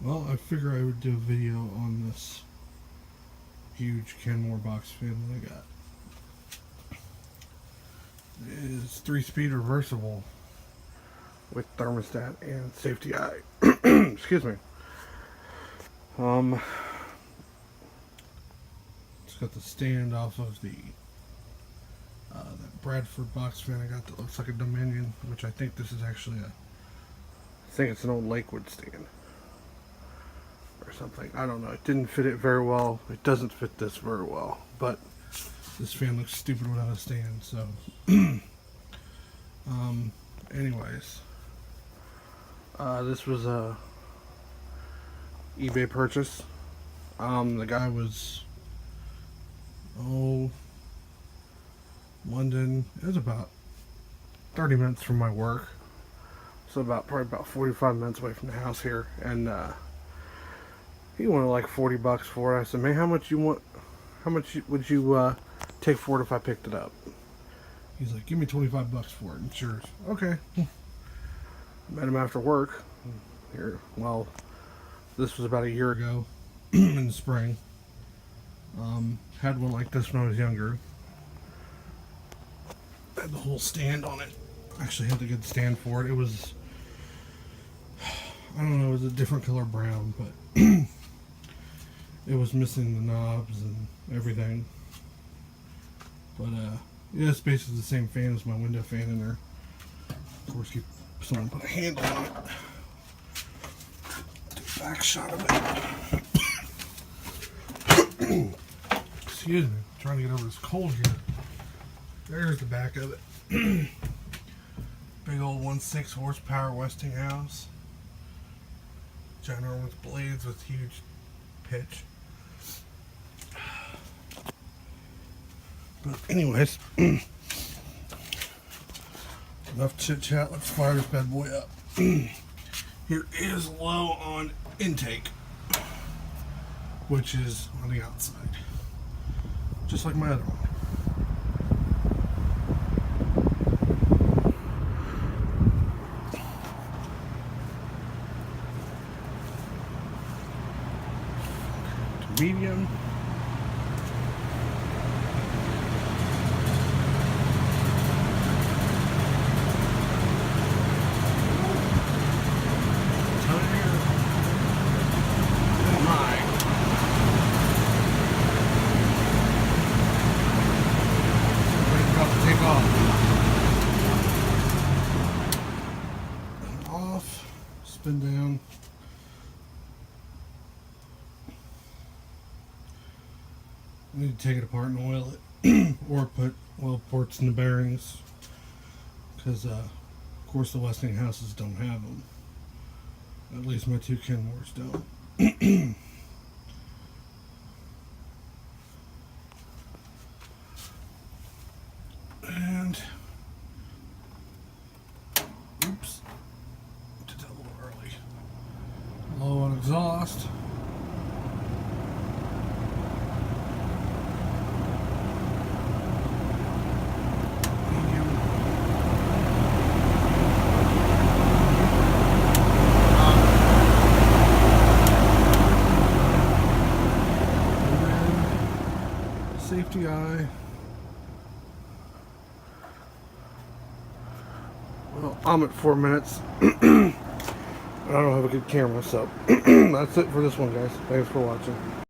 Well, I figure I would do a video on this huge Kenmore box fan that I got. It is 3-speed reversible with thermostat and safety eye. Excuse me. It's got the stand off of the that Bradford box fan I got that looks like a Dominion, which I think this is actually I think it's an old Lakewood stand or something. I don't know. It didn't fit it very well. It doesn't fit this very well, but this fan looks stupid without a stand. So, anyways, this was a eBay purchase. The guy was London. It was about 30 minutes from my work, so probably about 45 minutes away from the house here, and he wanted like $40 for it. I said, man, how much would you take for it if I picked it up? He's like, give me $25 for it. And sure, okay. Met him after work here. Well, this was about a year ago in the spring. Had one like this when I was younger. Had the whole stand on it. Actually had a good stand for it. It was, I don't know, it was a different color brown, but it was missing the knobs and everything. But yeah, it's basically the same fan as my window fan in there. Of course, someone put a handle on it. Do a back shot of it. Excuse me, I'm trying to get over this cold here. There's the back of it. Big old 1.6 horsepower Westinghouse. Ginormous blades with huge pitch. But anyways, enough chit chat. Let's fire this bad boy up. Here is low on intake, which is on the outside, just like my other one. To medium. Off, spin down. I need to take it apart and oil it, or put oil ports in the bearings, because of course the Westinghouses don't have them. At least my two Kenmores don't. And oops, did that a little early. Low on exhaust. Safety eye. Well, I'm at 4 minutes. I don't have a good camera, so that's it for this one, guys. Thanks for watching.